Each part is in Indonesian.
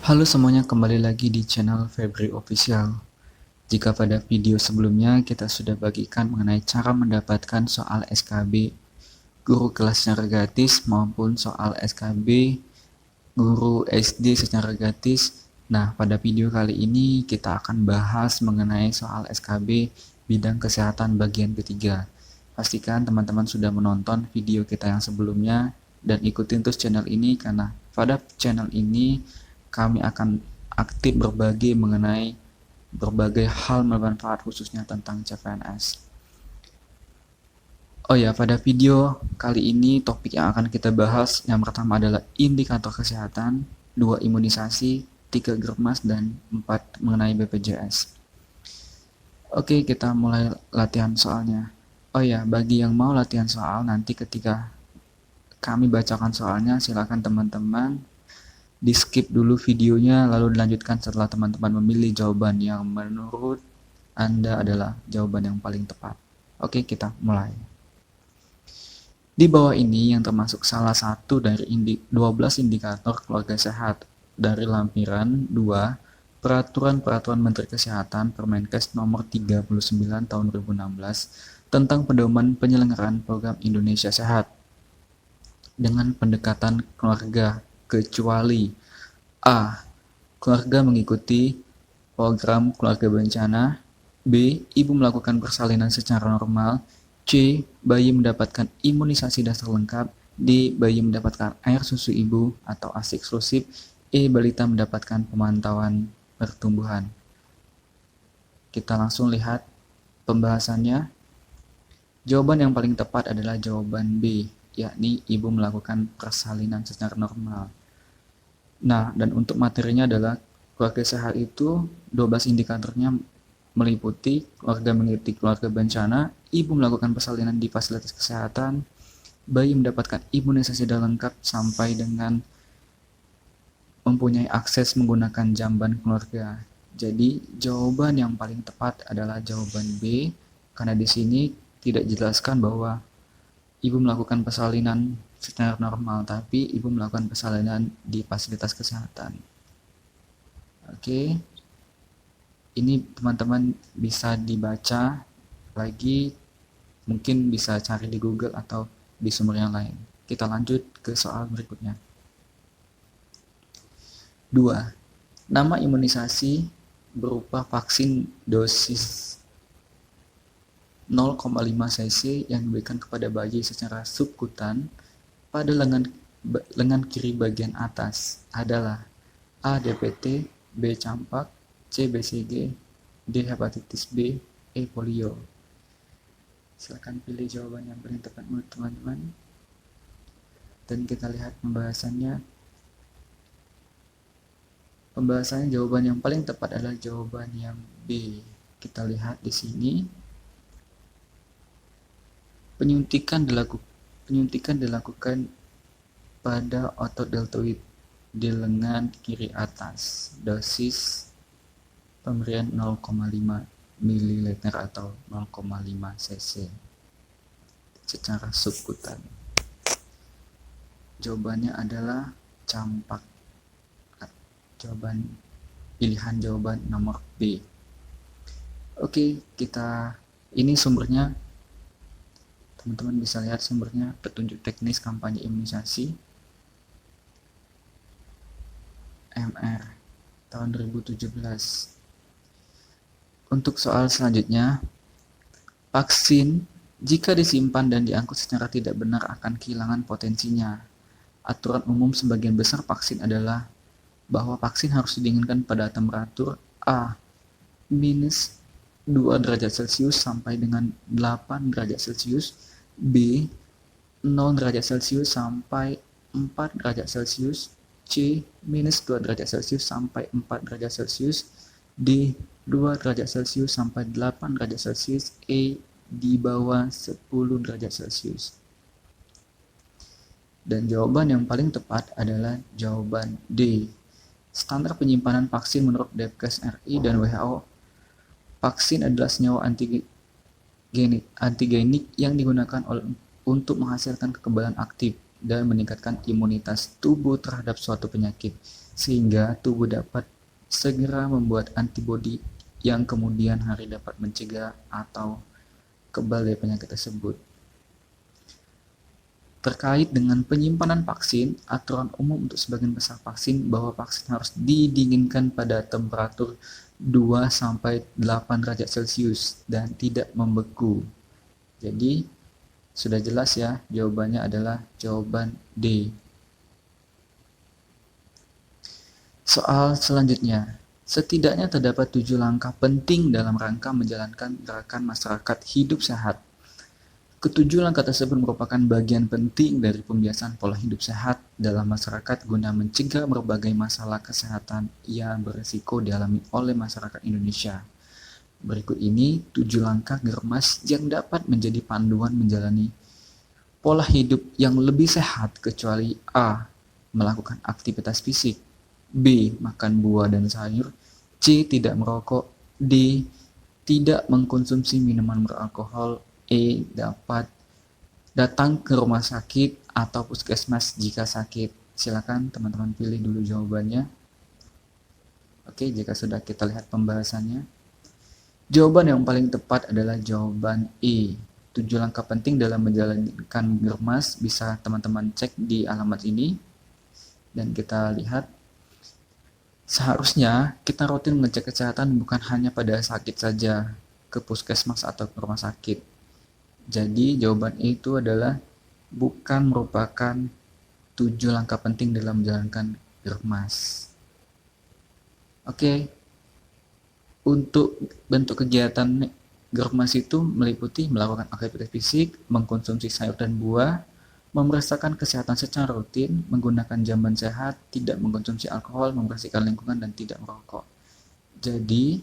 Halo semuanya, kembali lagi di channel Febri Official. Jika pada video sebelumnya kita sudah bagikan mengenai cara mendapatkan soal SKB guru kelas secara gratis maupun soal SKB guru SD secara gratis. Nah, pada video kali ini kita akan bahas mengenai soal SKB bidang kesehatan bagian ketiga. Pastikan teman-teman sudah menonton video kita yang sebelumnya dan ikutin terus channel ini karena pada channel ini kami akan aktif berbagi mengenai berbagai hal bermanfaat khususnya tentang CPNS. Oh ya, pada video kali ini topik yang akan kita bahas yang pertama adalah indikator kesehatan, 2 imunisasi, 3 germas, dan 4 mengenai BPJS. Oke, kita mulai latihan soalnya. Oh ya, bagi yang mau latihan soal nanti ketika kami bacakan soalnya, silakan teman-teman di skip dulu videonya lalu dilanjutkan setelah teman-teman memilih jawaban yang menurut Anda adalah jawaban yang paling tepat. Oke, kita mulai. Di bawah ini yang termasuk salah satu dari 12 indikator keluarga sehat dari lampiran 2 Peraturan Menteri Kesehatan Permenkes nomor 39 tahun 2016 tentang pedoman penyelenggaraan program Indonesia Sehat dengan pendekatan keluarga, kecuali A. Keluarga mengikuti program keluarga berencana. B. Ibu melakukan persalinan secara normal. C. Bayi mendapatkan imunisasi dasar lengkap. D. Bayi mendapatkan air susu ibu atau ASI eksklusif. E. Balita mendapatkan pemantauan pertumbuhan. Kita langsung lihat pembahasannya. Jawaban yang paling tepat adalah jawaban B, yakni ibu melakukan persalinan secara normal. Nah, dan untuk materinya adalah keluarga sehat itu 12 indikatornya meliputi keluarga mengikuti keluarga berencana, ibu melakukan persalinan di fasilitas kesehatan, bayi mendapatkan imunisasi lengkap sampai dengan mempunyai akses menggunakan jamban keluarga. Jadi, jawaban yang paling tepat adalah jawaban B, karena di sini tidak dijelaskan bahwa ibu melakukan persalinan secara normal, tapi ibu melakukan persalinan di fasilitas kesehatan. Oke, ini teman-teman bisa dibaca lagi, mungkin bisa cari di Google atau di sumber yang lain. Kita lanjut ke soal berikutnya. 2. Nama imunisasi berupa vaksin dosis 0,5 cc yang diberikan kepada bayi secara subkutan pada lengan kiri bagian atas adalah A. DPT, B. campak, C. BCG, D. hepatitis B, E. polio. Silakan pilih jawaban yang paling tepat menurut teman-teman. Dan kita lihat pembahasannya. Pembahasannya jawaban yang paling tepat adalah jawaban yang B. Kita lihat di sini. Penyuntikan dilakukan pada otot deltoid di lengan kiri atas. Dosis pemberian 0,5 ml atau 0,5 cc secara subkutan. Jawabannya adalah campak. Pilihan jawaban nomor B. Oke, ini sumbernya. Teman-teman bisa lihat sumbernya, petunjuk teknis kampanye imunisasi MR tahun 2017. Untuk soal selanjutnya, vaksin jika disimpan dan diangkut secara tidak benar akan kehilangan potensinya. Aturan umum sebagian besar vaksin adalah bahwa vaksin harus didinginkan pada temperatur A minus 2 derajat Celcius sampai dengan 8 derajat Celcius, B 0 derajat Celcius sampai 4 derajat Celcius, C minus 2 derajat Celcius sampai 4 derajat Celcius, D 2 derajat Celcius sampai 8 derajat Celcius, E di bawah 10 derajat Celcius. Dan jawaban yang paling tepat adalah jawaban D. Standar penyimpanan vaksin menurut Depkes RI dan WHO, vaksin adalah senyawa antigenik yang digunakan untuk menghasilkan kekebalan aktif. dan meningkatkan imunitas tubuh terhadap suatu penyakit, sehingga tubuh dapat segera membuat antibodi yang kemudian hari dapat mencegah atau kebal dari penyakit tersebut. Terkait dengan penyimpanan vaksin, aturan umum untuk sebagian besar vaksin bahwa vaksin harus didinginkan pada temperatur 2-8 derajat Celcius dan tidak membeku. Jadi, sudah jelas ya, jawabannya adalah jawaban D. Soal selanjutnya, setidaknya terdapat 7 langkah penting dalam rangka menjalankan gerakan masyarakat hidup sehat. Ketujuh langkah tersebut merupakan bagian penting dari pembiasaan pola hidup sehat dalam masyarakat guna mencegah berbagai masalah kesehatan yang berisiko dialami oleh masyarakat Indonesia. Berikut ini 7 langkah germas yang dapat menjadi panduan menjalani pola hidup yang lebih sehat, kecuali A. Melakukan aktivitas fisik, B. Makan buah dan sayur, C. Tidak merokok, D. Tidak mengkonsumsi minuman beralkohol, E. Dapat datang ke rumah sakit atau puskesmas jika sakit. Silakan teman-teman pilih dulu jawabannya. Oke, jika sudah kita lihat pembahasannya. Jawaban yang paling tepat adalah jawaban E. 7 langkah penting dalam menjalankan germas bisa teman-teman cek di alamat ini. Dan kita lihat, seharusnya kita rutin mengecek kesehatan bukan hanya pada sakit saja ke puskesmas atau ke rumah sakit. Jadi jawaban E itu adalah bukan merupakan 7 langkah penting dalam menjalankan germas. Oke. Untuk bentuk kegiatan germas itu meliputi melakukan aktivitas fisik, mengkonsumsi sayur dan buah, memeriksakan kesehatan secara rutin, menggunakan jamban sehat, tidak mengkonsumsi alkohol, membersihkan lingkungan, dan tidak merokok. Jadi,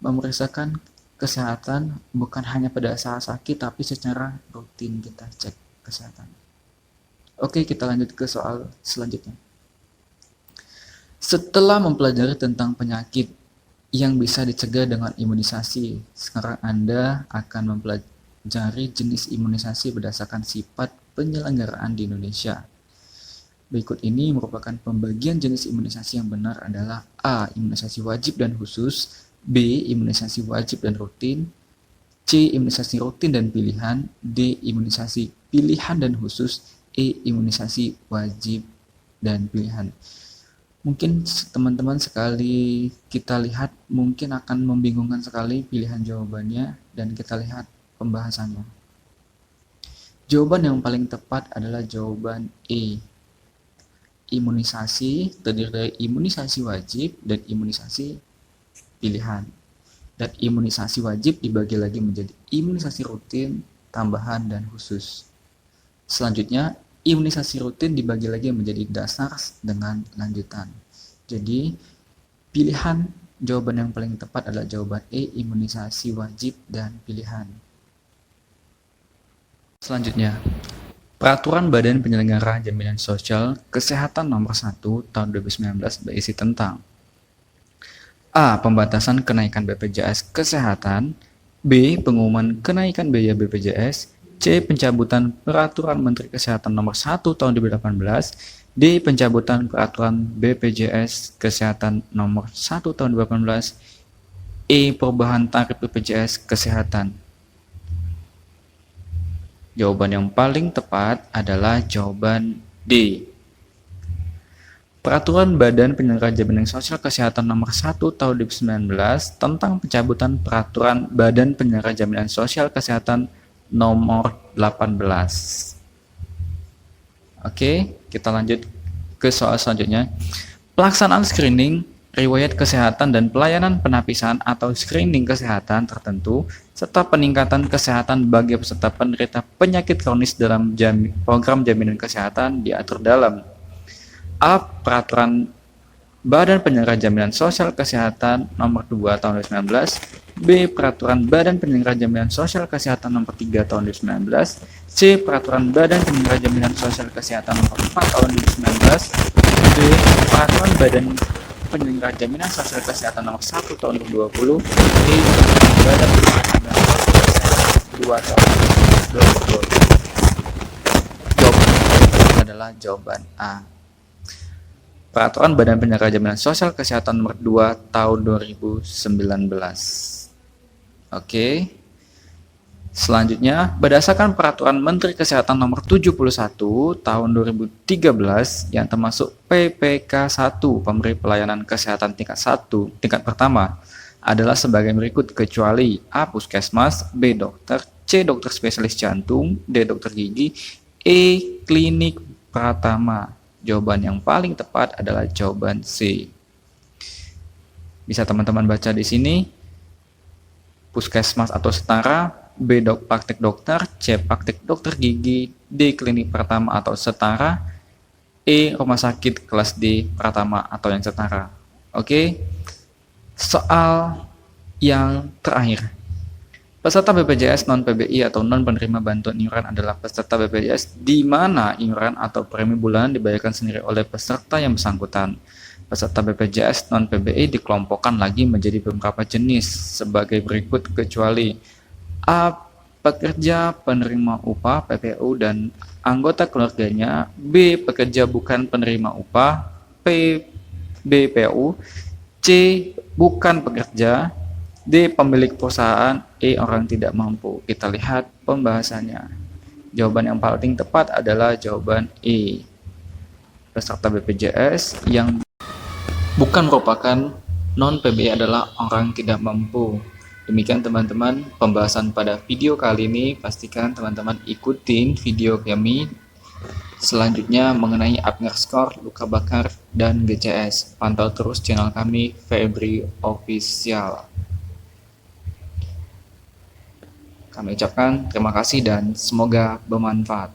memeriksakan kesehatan bukan hanya pada saat sakit, tapi secara rutin kita cek kesehatan. Oke, kita lanjut ke soal selanjutnya. Setelah mempelajari tentang penyakit yang bisa dicegah dengan imunisasi, sekarang Anda akan mempelajari jenis imunisasi berdasarkan sifat penyelenggaraan di Indonesia. Berikut ini merupakan pembagian jenis imunisasi yang benar adalah A. Imunisasi wajib dan khusus, B. Imunisasi wajib dan rutin, C. Imunisasi rutin dan pilihan, D. Imunisasi pilihan dan khusus, E. Imunisasi wajib dan pilihan. Mungkin teman-teman sekali kita lihat mungkin akan membingungkan sekali pilihan jawabannya, dan kita lihat pembahasannya. Jawaban yang paling tepat adalah jawaban E. Imunisasi terdiri dari imunisasi wajib dan imunisasi pilihan. Dan imunisasi wajib dibagi lagi menjadi imunisasi rutin, tambahan, dan khusus. Selanjutnya, imunisasi rutin dibagi lagi menjadi dasar dengan lanjutan. Jadi, pilihan jawaban yang paling tepat adalah jawaban E, imunisasi wajib dan pilihan. Selanjutnya, Peraturan Badan Penyelenggara Jaminan Sosial Kesehatan Nomor 1 Tahun 2019 berisi tentang A. Pembatasan kenaikan BPJS Kesehatan, B. Pengumuman kenaikan biaya BPJS, C. Pencabutan Peraturan Menteri Kesehatan Nomor 1 Tahun 2018, D. Pencabutan Peraturan BPJS Kesehatan Nomor 1 Tahun 2018, E. Perubahan tarif BPJS Kesehatan. Jawaban yang paling tepat adalah jawaban D. Peraturan Badan Penyelenggara Jaminan Sosial Kesehatan Nomor 1 Tahun 2019 tentang pencabutan Peraturan Badan Penyelenggara Jaminan Sosial Kesehatan Nomor 18. Oke, kita lanjut ke soal selanjutnya. Pelaksanaan screening, riwayat kesehatan dan pelayanan penapisan atau screening kesehatan tertentu serta peningkatan kesehatan bagi peserta penderita penyakit kronis dalam program jaminan kesehatan diatur dalam A. Peraturan Badan Penyelenggara Jaminan Sosial Kesehatan Nomor 2 Tahun 2019, B. Peraturan Badan Penyelenggara Jaminan Sosial Kesehatan Nomor 3 Tahun 2019, C. Peraturan Badan Penyelenggara Jaminan Sosial Kesehatan Nomor 4 Tahun 2019, D. Peraturan Badan Penyelenggara Jaminan Sosial Kesehatan Nomor 1 Tahun 2020, E. Peraturan Badan Penyelenggara Jaminan Sosial Kesehatan 2 Tahun 2020. Jawaban adalah jawaban A. Peraturan Badan Penyelenggara Jaminan Sosial Kesehatan nomor 2 tahun 2019. Oke. Selanjutnya, berdasarkan Peraturan Menteri Kesehatan nomor 71 tahun 2013 yang termasuk PPK 1 Pemberi Pelayanan Kesehatan tingkat 1, tingkat pertama adalah sebagai berikut kecuali A. Puskesmas, B. Dokter, C. Dokter spesialis jantung, D. Dokter gigi, E. Klinik Pratama. Jawaban yang paling tepat adalah jawaban C. Bisa teman-teman baca di sini. Puskesmas atau setara, B. Praktek dokter, C. Praktek dokter gigi, D. Klinik Pratama atau setara, E. Rumah sakit kelas D Pratama atau yang setara. Oke. Soal yang terakhir. Peserta BPJS non-PBI atau non-penerima bantuan iuran adalah peserta BPJS di mana iuran atau premi bulanan dibayarkan sendiri oleh peserta yang bersangkutan. Peserta BPJS non-PBI dikelompokkan lagi menjadi beberapa jenis sebagai berikut kecuali A. Pekerja penerima upah PPU dan anggota keluarganya, B. Pekerja bukan penerima upah BPU, C. Bukan pekerja, D. Pemilik perusahaan, E. Orang tidak mampu. Kita lihat pembahasannya. Jawaban yang paling tepat adalah jawaban E. Peserta BPJS yang bukan merupakan non-PBI adalah orang tidak mampu. Demikian teman-teman pembahasan pada video kali ini. Pastikan teman-teman ikutin video kami selanjutnya mengenai APGAR Skor, luka bakar, dan GCS. Pantau terus channel kami Febri Official. Kami ucapkan terima kasih dan semoga bermanfaat.